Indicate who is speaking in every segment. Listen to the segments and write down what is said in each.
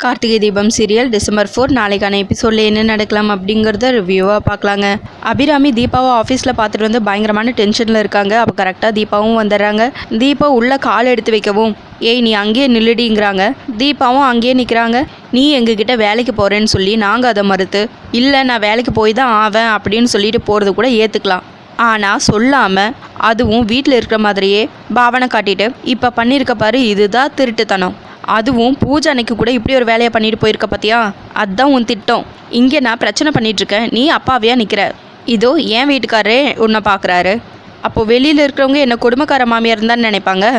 Speaker 1: Karthigai Deepam serial December 4 நாளைக்கான எபிசோடில் என்ன நடக்கலாம் அப்படிங்கிறத ரிவ்யூவாக பார்க்கலாங்க. அபிராமி தீபாவை ஆஃபீஸில் பார்த்துட்டு வந்து பயங்கரமான டென்ஷனில் இருக்காங்க. அப்போ கரெக்டாக தீபாவும் வந்துடுறாங்க. தீபா உள்ளே கால் எடுத்து வைக்கவும், ஏய் நீ அங்கேயே நில்லுடிங்கிறாங்க. தீபாவும் அங்கேயே நிற்கிறாங்க. நீ எங்ககிட்ட வேலைக்கு போகிறேன்னு சொல்லி நாங்கள் அதை மறுத்து, இல்லை நான் வேலைக்கு போய் தான் ஆவேன் அப்படின்னு சொல்லிட்டு போகிறது கூட ஏற்றுக்கலாம். ஆனால் சொல்லாமல் அதுவும் வீட்டில் இருக்கிற மாதிரியே பாவனை காட்டிட்டு இப்போ பண்ணியிருக்க பாரு, இதுதான் திருட்டுத்தனம். அதுவும் பூஜை அன்னைக்கு கூட இப்படி ஒரு வேலையை பண்ணிட்டு போயிருக்க பார்த்தியா, அதுதான் உன் திட்டம். இங்கே நான் பிரச்சனை பண்ணிகிட்ருக்கேன், நீ அப்பாவையா நிற்கிற. இதோ என் வீட்டுக்காரரே உன்னை பார்க்குறாரு. அப்போது வெளியில் இருக்கிறவங்க என்ன கொடுமைக்கார மாமியார் இருந்தான்னு நினைப்பாங்க.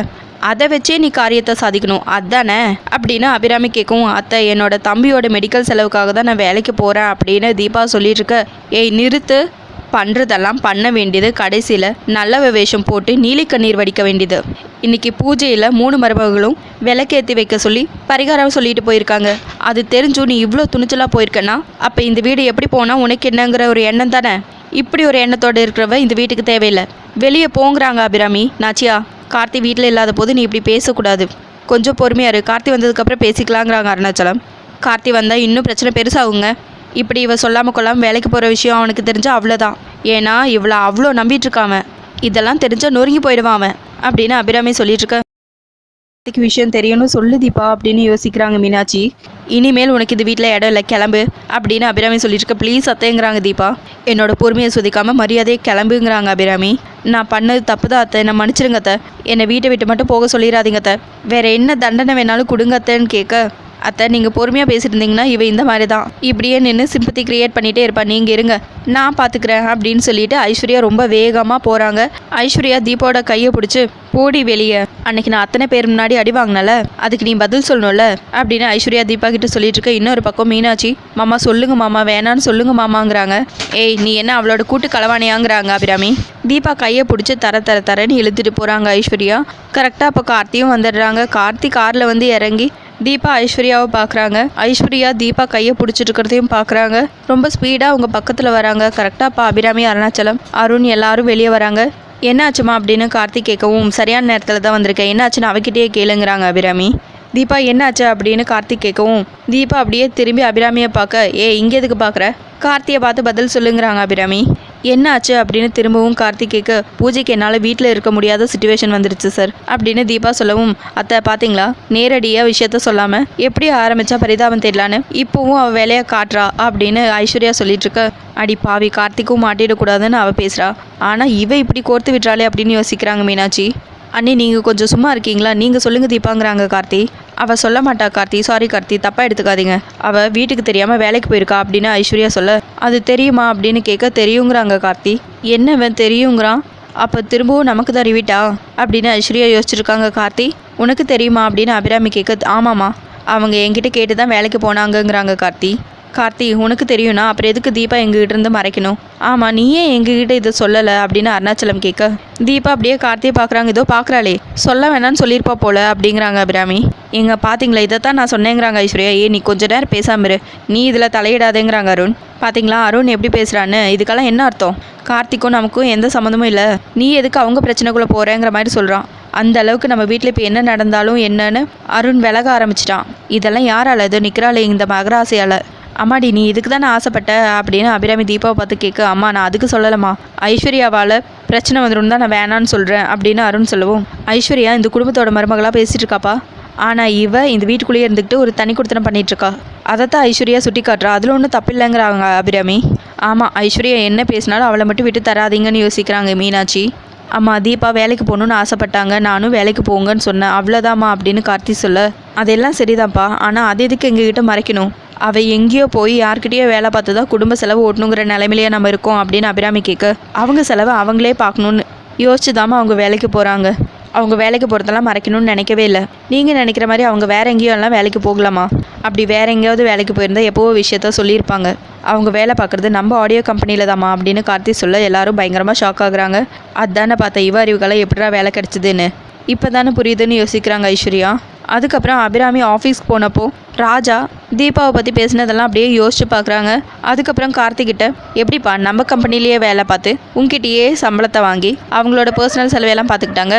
Speaker 1: அதை வச்சே நீ காரியத்தை சாதிக்கணும் அதானே அப்படின்னு அபிராமி கேட்கும். அத்தை, என்னோட தம்பியோட மெடிக்கல் செலவுக்காக தான் நான் வேலைக்கு போகிறேன் அப்படின்னு தீபா சொல்லிட்டுருக்க. ஏய் நிறுத்து, பண்ணுறதெல்லாம் பண்ண வேண்டியது கடைசியில் நல்ல வேஷம் போட்டு நீலிக்கண்ணீர் வடிக்க வேண்டியது. இன்றைக்கி பூஜையில் 3 மருமகளும் விளக்கேற்றி வைக்க சொல்லி பரிகாரம் சொல்லிட்டு போயிருக்காங்க. அது தெரிஞ்சும் நீ இவ்வளோ துணிச்சலாக போயிருக்கன்னா அப்போ இந்த வீடு எப்படி போனால் உனக்கு என்னங்கிற ஒரு எண்ணம் தானே. இப்படி ஒரு எண்ணத்தோடு இருக்கிறவ இந்த வீட்டுக்கு தேவையில்லை, வெளியே போங்கிறாங்க அபிராமி. நாச்சியா, கார்த்தி வீட்டில் இல்லாத போது நீ இப்படி பேசக்கூடாது, கொஞ்சம் பொறுமையாக இரு, கார்த்தி வந்ததுக்கப்புறம் பேசிக்கலாங்கிறாங்க அருணாச்சலம். கார்த்தி வந்தால் இன்னும் பிரச்சனை பெருசாகுங்க. இப்படி இவ சொல்லாமல் கொள்ளாமல் வேலைக்கு போகிற விஷயம் அவனுக்கு தெரிஞ்சால் அவ்வளோதான். ஏன்னா இவளை அவ்வளோ நம்பிட்டுருக்காம, இதெல்லாம் தெரிஞ்சால் நொறுங்கி போயிடுவான் அவன் அப்படின்னு அபிராமி சொல்லிட்டுருக்க. விஷயம் தெரியணும் சொல்லு தீபா அப்படின்னு யோசிக்கிறாங்க மீனாட்சி. இனிமேல் உனக்கு இந்த வீட்டில் இடம் இல்லை, கிளம்பு அப்படின்னு அபிராமி சொல்லிட்டுருக்க. ப்ளீஸ் அத்தைங்கிறாங்க தீபா. என்னோட பொறுமையை சுதிக்காமல் மரியாதையை கிளம்புங்கிறாங்க அபிராமி. நான் பண்ணது தப்பு தான் அத்தை, என்னை மன்னிச்சிருங்க அத்தை, என்னை வீட்டை விட்டு மட்டும் போக சொல்லிடாதீங்க அத்தை, வேறு என்ன தண்டனை வேணாலும் கொடுங்க அத்தைன்னு கேட்க, அத்தை நீங்கள் பொறுமையாக பேசிட்டு இருந்தீங்கன்னா இவ இந்த மாதிரி தான் இப்படியே நின்று சிம்பத்தி க்ரியேட் பண்ணிகிட்டே இருப்பான், நீங்கள் இருங்க நான் பார்த்துக்கிறேன் அப்படின்னு சொல்லிட்டு ஐஸ்வர்யா ரொம்ப வேகமாக போகிறாங்க. ஐஸ்வர்யா தீபாவோட கையை பிடிச்சி, போடி வெளியே, அன்னைக்கு நான் அத்தனை பேர் முன்னாடி அடி வாங்கினல, அதுக்கு நீ பதில் சொல்லணும்ல அப்படின்னு ஐஸ்வர்யா தீபா கிட்ட சொல்லிட்டு இருக்க. இன்னொரு பக்கம் மீனாட்சி, மாமா சொல்லுங்க மாமா, வேணான்னு சொல்லுங்க மாமாங்கிறாங்க. ஏய் நீ என்ன அவளோட கூட்டு களவாணியாங்கிறாங்க அபிராமி. தீபா கையை பிடிச்சி தரன்னு இழுத்துட்டு போகிறாங்க ஐஸ்வர்யா. கரெக்டாக அப்போ கார்த்தியும் வந்துடுறாங்க. கார்த்தி காரில் வந்து இறங்கி தீபா ஐஸ்வர்யாவை பார்க்குறாங்க. ஐஸ்வர்யா தீபா கையை பிடிச்சிட்டு இருக்கிறதையும் பார்க்குறாங்க. ரொம்ப ஸ்பீடாக அவங்க பக்கத்தில் வராங்க. கரெக்டாக அப்போ அபிராமி, அருணாச்சலம், அருண் எல்லாரும் வெளியே வராங்க. என்னாச்சுமா அப்படின்னு கார்த்திக் கேட்கவும், சரியான நேரத்தில் தான் வந்திருக்கேன், என்னாச்சுன்னு அவகிட்டே கேளுங்கிறாங்க அபிராமி. தீபா என்னாச்சு அப்படின்னு கார்த்திக் கேட்கவும், தீபா அப்படியே திரும்பி அபிராமியை பார்க்க, இங்கே எதுக்கு பார்க்குற, கார்த்தியை பார்த்து பதில் சொல்லுங்கிறாங்க அபிராமி. என்னாச்சு அப்படின்னு திரும்பவும் கார்த்திக் கேட்க, பூஜைக்கு என்னால் வீட்டில் இருக்க முடியாத சுச்சுவேஷன் வந்துடுச்சு சார் அப்படின்னு தீபா சொல்லவும், அத்தை பார்த்தீங்களா, நேரடியாக விஷயத்த சொல்லாமல் எப்படி ஆரம்பித்தா பரிதாபம் தெரியலான்னு இப்போவும் அவள் வேலையை காட்டுறா அப்படின்னு ஐஸ்வர்யா சொல்லிட்டு இருக்க. அடி பாவி, கார்த்திக்கும் மாட்டிடக்கூடாதுன்னு அவள் பேசுகிறா, ஆனால் இவ இப்படி கோர்த்து விட்டுறாளே அப்படின்னு யோசிக்கிறாங்க மீனாட்சி. அண்ணி நீங்கள் கொஞ்சம் சும்மா இருக்கீங்களா, நீங்கள் சொல்லுங்கள் தீபாங்கிறாங்க கார்த்தி. அவள் சொல்ல மாட்டா கார்த்தி, சாரி கார்த்தி, தப்பாக எடுத்துக்காதீங்க, அவள் வீட்டுக்கு தெரியாமல் வேலைக்கு போயிருக்கா அப்படின்னு ஐஸ்வர்யா சொல்ல, அது தெரியுமா அப்படின்னு கேட்க, தெரியுங்கிறாங்க கார்த்தி. என்னவன் தெரியுங்கிறான், அப்போ திரும்பவும் நமக்கு தான் அறிவிட்டா அப்படின்னு ஐஸ்வர்யா யோசிச்சிருக்காங்க. கார்த்தி உனக்கு தெரியுமா அப்படின்னு அபிராமி கேட்க, ஆமாம்மா அவங்க என்கிட்ட கேட்டு தான் வேலைக்கு போனாங்கங்கிறாங்க கார்த்தி. கார்த்தி உனக்கு தெரியும்னா அப்புறம் எதுக்கு தீபா எங்ககிட்ட இருந்து மறைக்கணும், ஆமாம் நீ ஏன் எங்ககிட்ட இதை சொல்லலை அப்படின்னு அருணாச்சலம் கேட்க, தீபா அப்படியே கார்த்தியை பார்க்குறாங்க. இதோ பார்க்குறாளே, சொல்ல வேணான்னு சொல்லியிருப்பா போல அப்படிங்கிறாங்க அபிராமி. எங்க பார்த்தீங்களா, இதைத்தான் நான் சொன்னேங்கிறாங்க ஐஸ்வர்யா. நீ கொஞ்ச நேரம் பேசாம இரு, நீ இதில் தலையிடாதேங்கிறாங்க அருண். பார்த்தீங்களா அருண் எப்படி பேசுகிறான்னு, இதுக்கெல்லாம் என்ன அர்த்தம், கார்த்திக்கும் நமக்கும் எந்த சம்மந்தமும் இல்லை, நீ எதுக்கு அவங்க பிரச்சனைக்குள்ளே போகிறேங்கிற மாதிரி சொல்கிறான். அந்த அளவுக்கு நம்ம வீட்டில் இப்போ என்ன நடந்தாலும் என்னன்னு அருண் விலக ஆரம்பிச்சிட்டான். இதெல்லாம் யாரால, இது நிற்கிறாளே இந்த மகராசையால். அம்மாடி நீ இதுக்கு தானே ஆசைப்பட்ட அப்படின்னு அபிராமி தீபாவை பார்த்து கேட்க, அம்மா நான் அதுக்கு சொல்லலைம்மா, ஐஸ்வர்யாவால் பிரச்சனை வந்துடும் தான் நான் வேணான்னு சொல்கிறேன் அப்படின்னு அருண் சொல்லவும், ஐஸ்வர்யா இந்த குடும்பத்தோட மருமகளாக பேசிகிட்டு இருக்காப்பா, ஆனால் இவ இந்த வீட்டுக்குள்ளேயே இருந்துக்கிட்டு ஒரு தனி கொடுத்தனம் பண்ணிகிட்ருக்கா, அதைத்தான் ஐஸ்வர்யா சுட்டி காட்டுறா, அதில் ஒன்றும் தப்பில்லைங்கிறாங்க அபிராமி. ஆமாம் ஐஸ்வர்யா என்ன பேசினாலும் அவளை மட்டும் விட்டு தராதீங்கன்னு யோசிக்கிறாங்க மீனாட்சி. அம்மா தீபா வேலைக்கு போகணுன்னு ஆசைப்பட்டாங்க, நானும் வேலைக்கு போங்கன்னு சொன்னேன், அவ்வளோதாம்மா அப்படின்னு கார்த்தி சொல்ல, அதெல்லாம் சரிதான்ப்பா, ஆனால் அது எதுக்கு எங்ககிட்ட மறைக்கணும், அவள் எங்கேயோ போய் யார்கிட்டயோ வேலை பார்த்து தான் குடும்ப செலவு ஓட்டணுங்கிற நிலைமையிலேயே நம்ம இருக்கோம் அப்படின்னு அபிராமி கேட்க, அவங்க செலவை அவங்களே பார்க்கணுன்னு யோசிச்சுதாம்மா அவங்க வேலைக்கு போகிறாங்க, அவங்க வேலைக்கு போகிறதெல்லாம் மறைக்கணும்னு நினைக்கவே இல்லை, நீங்கள் நினைக்கிற மாதிரி அவங்க வேறு எங்கேயோ எல்லாம் வேலைக்கு போகலாமா, அப்படி வேறு எங்கேயாவது வேலைக்கு போயிருந்தால் எப்போவோ விஷயத்த சொல்லியிருப்பாங்க, அவங்க வேலை பார்க்குறது நம்ம ஆடியோ கம்பெனியில் தாம்மா அப்படின்னு கார்த்தி சொல்ல, எல்லாரும் பயங்கரமாக ஷாக் ஆகுறாங்க. அதுதானே பார்த்தா இவ அறிவுக்கெல்லாம் எப்படிடா வேலை கிடச்சிதுன்னு இப்போ தானே புரியுதுன்னு யோசிக்கிறாங்க ஐஸ்வர்யா. அதுக்கப்புறம் அபிராமி ஆஃபீஸ்க்கு போனப்போ ராஜா தீபாவை பற்றி பேசினதெல்லாம் அப்படியே யோசிச்சு பார்க்குறாங்க. அதுக்கப்புறம் கார்த்திகிட்ட, எப்படிப்பா நம்ம கம்பெனிலேயே வேலை பார்த்து உங்ககிட்டயே சம்பளத்தை வாங்கி அவங்களோட பர்சனல் செலவையெல்லாம் பார்த்துக்கிட்டாங்க,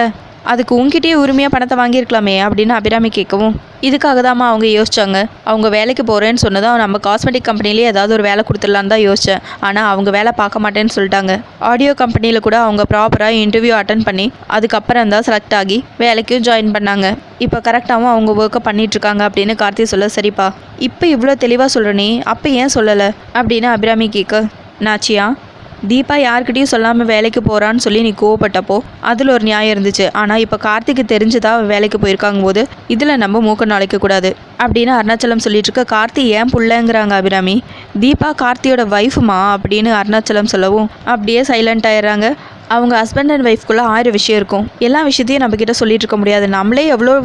Speaker 1: அதுக்கு உங்ககிட்டயே உரிமையாக பணத்தை வாங்கியிருக்கலாமே அப்படின்னு அபிராமி கேட்கவும், இதுக்காக தாம்மா அவங்க யோசிச்சாங்க. அவங்க வேலைக்கு போகிறேன்னு சொன்னதும் நம்ம காஸ்மெட்டிக் கம்பெனிலேயே ஏதாவது ஒரு வேலை கொடுத்துடலான்னு தான் யோசித்தேன். ஆனால் அவங்க வேலை பார்க்க மாட்டேன்னு சொல்லிட்டாங்க. ஆடியோ கம்பெனியில் கூட அவங்க ப்ராப்பராக இன்டர்வியூ அட்டன் பண்ணி அதுக்கப்புறம் தான் செலக்ட் ஆகி வேலைக்கும் ஜாயின் பண்ணாங்க. இப்போ கரெக்டாகவும் அவங்க ஒர்க்கை பண்ணிகிட்ருக்காங்க அப்படின்னு கார்த்தி சொல்ல, சரிப்பா இப்போ இவ்வளோ தெளிவாக சொல்கிறனே அப்போ ஏன் சொல்லலை அப்படின்னு அபிராமி கேட்க, நாச்சியா தீபா யார்கிட்டையும் சொல்லாமல் வேலைக்கு போகிறான்னு சொல்லி நீ கோவப்பட்டப்போ அதில் ஒரு நியாயம் இருந்துச்சு. ஆனால் இப்போ கார்த்திக்கு தெரிஞ்சுதான் வேலைக்கு போயிருக்காங்க போது இதில் நம்ம மூக்க நுழைக்கக்கூடாது அப்படின்னு அருணாச்சலம் சொல்லிட்டு இருக்க, கார்த்தி ஏன் புள்ளங்கிறாங்க அபிராமி. தீபா கார்த்தியோட ஒய்ஃபுமா அப்படின்னு அருணாச்சலம் சொல்லவும் அப்படியே சைலண்ட் ஆயிடுறாங்க. அவங்க ஹஸ்பண்ட் அண்ட் ஒய்ஃப்குள்ளே 1000 விஷயம் இருக்கும். எல்லா விஷயத்தையும் நம்மக்கிட்ட சொல்லிட்டு இருக்க முடியாது. நம்மளே எவ்வளோ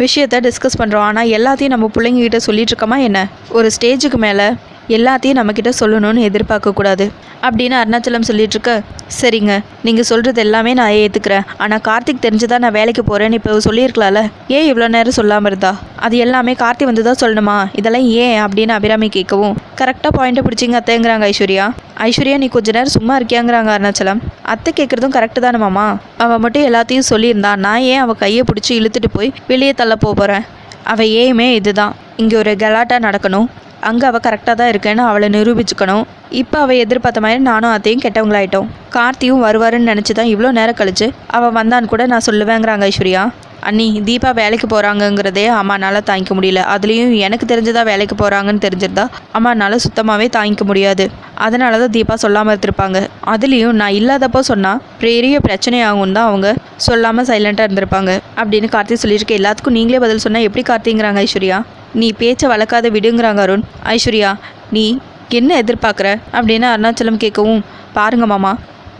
Speaker 1: விஷயத்த டிஸ்கஸ் பண்ணுறோம். ஆனால் எல்லாத்தையும் நம்ம பிள்ளைங்ககிட்ட சொல்லிட்டு இருக்கோமா என்ன? ஒரு ஸ்டேஜுக்கு மேலே எல்லாத்தையும் நம்மக்கிட்ட சொல்லணும்னு எதிர்பார்க்கக்கூடாது அப்படின்னு அருணாச்சலம் சொல்லிட்டுருக்க, சரிங்க நீங்கள் சொல்கிறது எல்லாமே நான் ஏற்றுக்கிறேன். ஆனால் கார்த்திக் தெரிஞ்சுதான் நான் வேலைக்கு போகிறேன்னு இப்போ சொல்லியிருக்கலாம்ல, ஏன் இவ்வளோ நேரம் சொல்லாமல் இருந்தா? அது எல்லாமே கார்த்தி வந்து தான் சொல்லணுமா? இதெல்லாம் ஏன் அப்படின்னு அபிராமி கேட்கவும், கரெக்டாக பாயிண்ட்டை பிடிச்சிங்க அத்தைங்கிறாங்க ஐஸ்வர்யா. ஐஸ்வர்யா நீ கொஞ்ச நேரம் சும்மா இருக்கியாங்கிறாங்க அருணாச்சலம். அத்தை கேட்குறதும் கரெக்டு தானே மாமா. அவள் மட்டும் எல்லாத்தையும் சொல்லியிருந்தா நான் ஏன் அவள் கையை பிடிச்சி இழுத்துட்டு போய் வெளியே தள்ள போகிறேன்? அவள் ஏயுமே இதுதான், இங்கே ஒரு கலாட்டா நடக்கணும், அங்கே அவள் கரெக்டாக தான் இருக்கேன்னு அவளை நிரூபிச்சுக்கணும். இப்போ அவள் எதிர்பார்த்த மாதிரி நானும் அத்தையும் கெட்டவங்களாயிட்டோம். கார்த்தியும் வருவாருன்னு நினச்சி தான் இவ்வளோ நேரம் கழிச்சு அவள் வந்தான்னு கூட நான் சொல்லுவேங்கிறாங்க ஐஸ்வர்யா. அண்ணி தீபா வேலைக்கு போகிறாங்கங்கிறதே அம்மானால் தாங்கிக்க முடியல. அதுலேயும் எனக்கு தெரிஞ்சதா வேலைக்கு போகிறாங்கன்னு தெரிஞ்சிருந்தா அம்மானால் சுத்தமாகவே தாங்கிக்க முடியாது. அதனால தான் தீபா சொல்லாமல் இருந்திருப்பாங்க. அதுலேயும் நான் இல்லாதப்போ சொன்னால் பெரிய பிரச்சனையாகும் தான் அவங்க சொல்லாமல் சைலண்ட்டாக இருந்திருப்பாங்க அப்படின்னு கார்த்தி சொல்லியிருக்கேன். எல்லாத்துக்கும் நீங்களே பதில் சொன்னால் எப்படி கார்த்திங்கிறாங்க ஐஸ்வர்யா. நீ பேச்சை வளர்க்காத விடுங்கிறாங்க அருண். ஐஸ்வர்யா நீ என்ன எதிர்பார்க்குற அப்படின்னு அருணாச்சலம் கேட்கவும், பாருங்க மாமா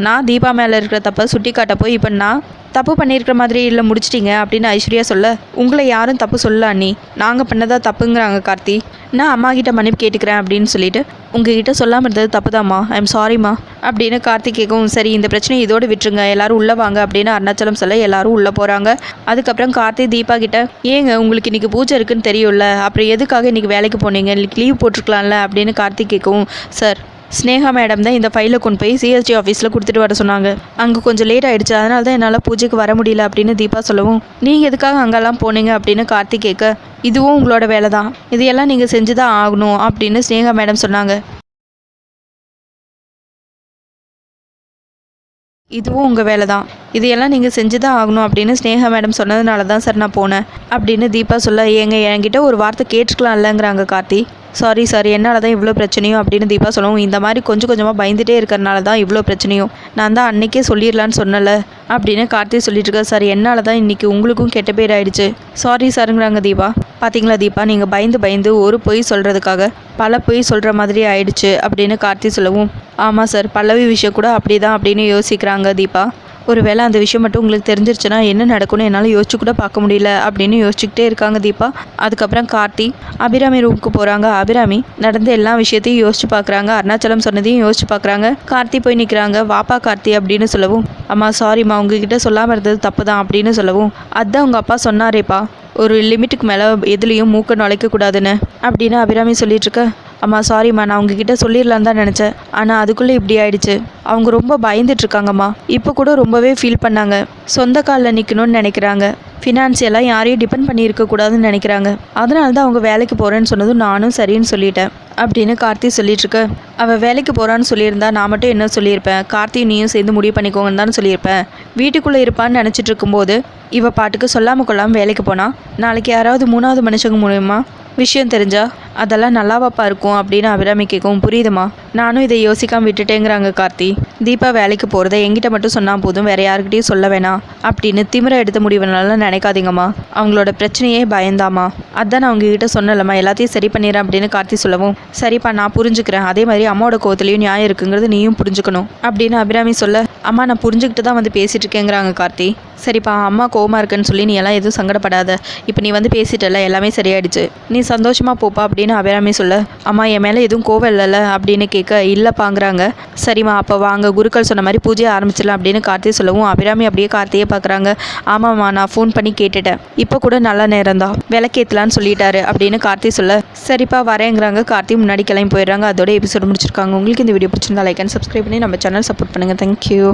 Speaker 1: நான் தீபா மேலே இருக்கிற தப்பை சுட்டி காட்ட போய் இப்போ நான் தப்பு பண்ணியிருக்கிற மாதிரி இல்லை முடிச்சிட்டிங்க அப்படின்னு ஐஸ்வர்யா சொல்ல, உங்களை யாரும் தப்பு சொல்லல அண்ணி, நாங்கள் பண்ணதா தப்புங்கிறாங்க கார்த்தி. நான் அம்மா கிட்ட மன்னிப்பு கேட்டுக்கிறேன் அப்படின்னு சொல்லிட்டு உங்ககிட்ட சொல்லாமல் இருந்தது தப்புதாம்மா, ஐம் சாரிம்மா அப்படின்னு கார்த்தி கேட்கவும், சரி இந்த பிரச்சனையை இதோடு விட்டுருங்க எல்லாரும் உள்ளே வாங்க அப்படின்னு அருணாச்சலம் சொல்ல எல்லாரும் உள்ளே போகிறாங்க. அதுக்கப்புறம் கார்த்தி தீபா கிட்ட, ஏங்க உங்களுக்கு இன்றைக்கி பூஜை இருக்குன்னு தெரியும்ல, அப்புறம் எதுக்காக இன்றைக்கி வேலைக்கு போனீங்க, இன்றைக்கி லீவ் போட்டிருக்கலாம்ல அப்படின்னு கார்த்தி கேட்கவும், சார் ஸ்னேகா மேடம் தான் இந்த ஃபைலை கொண்டு போய் சிஎஸ்டி ஆஃபீஸில் கொடுத்துட்டு வர சொன்னாங்க. அங்கே கொஞ்சம் லேட் ஆகிடுச்சு, அதனால தான் என்னால் பூஜைக்கு வர முடியல அப்படின்னு தீபா சொல்லவும், நீங்கள் எதுக்காக அங்கெல்லாம் போனீங்க அப்படின்னு கார்த்தி கேட்க, இதுவும் உங்களோட வேலை தான், இதையெல்லாம் நீங்கள் செஞ்சு தான் ஆகணும் அப்படின்னு ஸ்னேகா மேடம் சொன்னாங்க. இதுவும் உங்கள் வேலை தான், இதையெல்லாம் நீங்கள் செஞ்சு தான் ஆகணும் அப்படின்னு ஸ்னேகா மேடம் சொன்னதுனால தான் சார் நான் போனேன் அப்படின்னு தீபா சொல்ல, என்கிட்ட ஒரு வார்த்தை கேட்டுக்கலாம் இல்லைங்கிறாங்க கார்த்தி. சாரி சார் என்னால் தான் இவ்வளோ பிரச்சனையும் அப்படின்னு தீபா சொல்லவும், இந்த மாதிரி கொஞ்சம் கொஞ்சமாக பயந்துகிட்டே இருக்கிறனால தான் இவ்வளோ பிரச்சனையும், நான் தான் அன்றைக்கே சொல்லிடலான்னு சொன்னல அப்படின்னு கார்த்தி சொல்லிட்டு இருக்கா. சார் என்னால் தான் இன்றைக்கி உங்களுக்கும் கெட்ட பேர் ஆயிடுச்சு, சாரி சாருங்கிறாங்க தீபா. பார்த்தீங்களா தீபா நீங்கள் பயந்து ஒரு பொய் சொல்கிறதுக்காக பல பொய் சொல்கிற மாதிரி ஆயிடுச்சு அப்படின்னு கார்த்தி சொல்லவும், ஆமாம் சார் பல்லவி விஷயம் கூட அப்படி தான் அப்படின்னு யோசிக்கிறாங்க தீபா. ஒருவேளை அந்த விஷயம் மட்டும் உங்களுக்கு தெரிஞ்சிருச்சுன்னா என்ன நடக்கும்னு என்னால் யோசிச்சு கூட பார்க்க முடியல அப்படின்னு யோசிச்சுக்கிட்டே இருக்காங்க தீபா. அதுக்கப்புறம் கார்த்தி அபிராமி ரூமுக்கு போகிறாங்க. அபிராமி நடந்த எல்லா விஷயத்தையும் யோசிச்சு பார்க்குறாங்க. அருணாச்சலம் சொன்னதையும் யோசிச்சு பார்க்குறாங்க. கார்த்தி போய் நிற்கிறாங்க. வாப்பா கார்த்தி அப்படின்னு சொல்லவும், அம்மா சாரிம்மா உங்ககிட்ட சொல்லாமல் இருந்தது தப்பு தான் அப்படின்னு சொல்லவும், அதுதான் உங்கள் அப்பா சொன்னாரேப்பா ஒரு லிமிட்டுக்கு மேலே எதுலேயும் மூக்க நுழைக்கக்கூடாதுன்னு அப்படின்னு அபிராமி சொல்லிட்டுருக்க, அம்மா சாரிம்மா நான் உங்ககிட்ட சொல்லிடலான்னு தான் நினச்சேன், ஆனால் அதுக்குள்ளே இப்படி ஆயிடுச்சு. அவங்க ரொம்ப பயந்துட்டுருக்காங்கம்மா, இப்போ கூட ரொம்பவே ஃபீல் பண்ணாங்க, சொந்த காலில் நிற்கணும்னு நினைக்கிறாங்க, ஃபினான்ஷியலாக யாரையும் டிபெண்ட் பண்ணி இருக்கக்கூடாதுன்னு நினைக்கிறாங்க, அதனால தான் அவங்க வேலைக்கு போகிறேன்னு சொன்னதும் நானும் சரின்னு சொல்லிட்டேன் அப்படின்னு கார்த்தி சொல்லிட்டுருக்க. அவள் வேலைக்கு போகிறான்னு சொல்லியிருந்தா நான் மட்டும் என்ன சொல்லியிருப்பேன், கார்த்தி நீயும் சேர்ந்து முடிவு பண்ணிக்கோங்கன்னு தானே சொல்லியிருப்பேன். வீட்டுக்குள்ளே இருப்பான்னு நினச்சிட்டு இருக்கும்போது இவ பாட்டுக்கு சொல்லாமல் கொள்ளாமல் வேலைக்கு போனால் நாளைக்கு யாராவது 3வது மனுஷங்க மூலமா விஷயம் தெரிஞ்சா அதெல்லாம் நல்லாவாப்பா இருக்கும் அப்படின்னு அபிராமி கேட்கவும், புரியுதுமா நானும் இதை யோசிக்காமல் விட்டுட்டேங்கிறாங்க கார்த்தி. தீபா வேலைக்கு போகிறத என்கிட்ட மட்டும் சொன்னால் போதும், வேறு யாருக்கிட்டையும் சொல்ல வேணாம் அப்படின்னு திமிர எடுத்த முடிவுனால நினைக்காதீங்கம்மா, அவங்களோட பிரச்சனையே பயந்தாமா, அதான் நான் உங்ககிட்ட சொன்னலம்மா எல்லாத்தையும் சரி பண்ணிடுறேன் அப்படின்னு கார்த்தி சொல்லவும், சரிப்பா நான் புரிஞ்சுக்கிறேன், அதே மாதிரி அம்மாவோட கோவத்துலேயும் நியாயம் இருக்குங்கிறது நீயும் புரிஞ்சுக்கணும் அப்படின்னு அபிராமி சொல்ல, அம்மா நான் புரிஞ்சுக்கிட்டு தான் வந்து பேசிகிட்டு இருக்கேங்கிறாங்க கார்த்தி. சரிப்பா அம்மா கோவமாக இருக்குன்னு சொல்லி நீ எல்லாம் எதுவும் சங்கடப்படாத, இப்போ நீ வந்து பேசிட்டல எல்லாமே சரியாயிடுச்சு, நீ சந்தோஷமாக போப்பா அப்படின்னு அபிராமி சொல்ல, அம்மா என் மேலே எதுவும் கோவம் இல்லைல்ல அப்படின்னு கேட்க, இல்லைப்பாங்கிறாங்க. சரிம்மா அப்போ வாங்க குருக்கள் சொன்ன மாதிரி பூஜையை ஆரம்பிச்சிடலாம் அப்படின்னு கார்த்தி சொல்லவும், அபிராமி அப்படியே கார்த்தியே பார்க்குறாங்க. ஆமாம்மா நான் ஃபோன் பண்ணி கேட்டுட்டேன், இப்போ கூட நல்ல நேரம் தான் விளக்கேற்றலான்னு சொல்லிட்டாரு அப்படின்னு கார்த்தி சொல்ல, சரிப்பா வரேங்கிறாங்க. கார்த்தி முன்னாடி கிளம்பி போயிடுறாங்க. அதோட எபிசோடு முடிச்சிருக்காங்க. உங்களுக்கு இந்த வீடியோ பிடிச்சிருந்தா லைக் அண்ட் சப்ஸ்கிரைப் பண்ணி நம்ம சேனல் சப்போர்ட் பண்ணுங்கள். தேங்க்யூ.